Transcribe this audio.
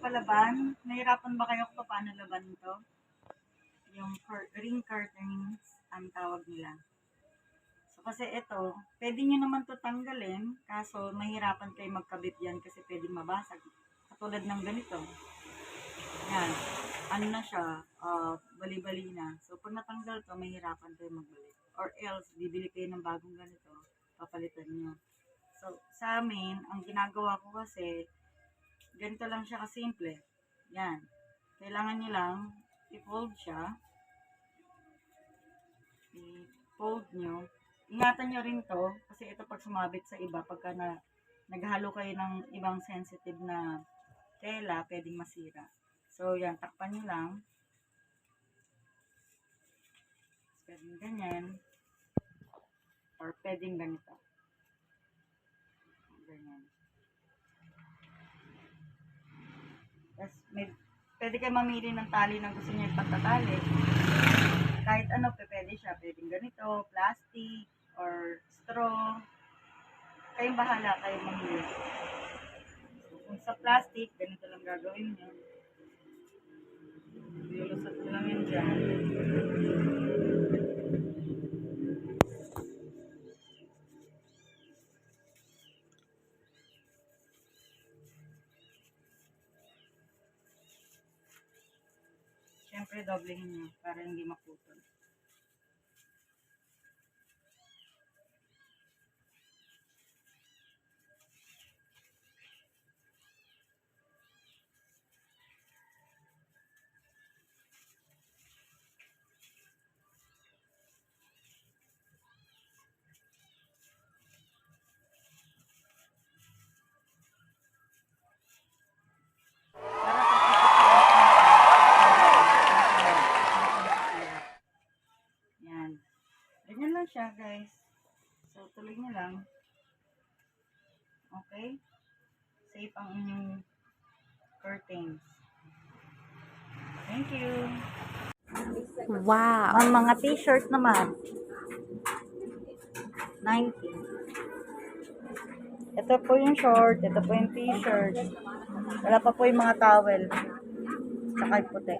palaban. Nahirapan ba kayo kung paano laban to? Yung ring curtains ang tawag nila. So kasi ito, pwede nyo naman to tanggalin, kaso mahirapan kayo magkabit yan kasi pwedeng mabasag. Katulad ng ganito. Yan. Ano na siya, bali-bali na. So pag natanggal to, mahirapan kayo magbalik. Or else, bibili kayo ng bagong ganito, papalitan nyo. So sa amin, ang ginagawa ko kasi, ganito lang siya kasimple. Yan. Kailangan nyo lang i-fold siya. I-fold nyo. Ingatan nyo rin to kasi ito pag sumabit sa iba, pagka naghalo kayo ng ibang sensitive na tela, pwedeng masira. So yan, takpan nyo lang. Pwedeng ganyan. Or pwedeng ganito. Ganyan. Tapos, pwede kayo mamili ng tali na gusto niyo ipagtatali. Kahit ano, pwede siya. Pwedeng ganito, plastic, or straw. Kayong bahala, kayong mamili. So, kung sa plastic, ganito lang gagawin niyo. Ilusot nyo lang yan dyan. Siyempre, doblehin nyo para hindi maputol. Ganyan lang siya, guys. So, tuloy nyo lang. Okay? Safe ang inyong curtains. Thank you. Wow! Ang mga t-shirt naman, 90. Ito po yung short, ito po yung t-shirt. Wala pa po yung mga towel. Saka yung puti.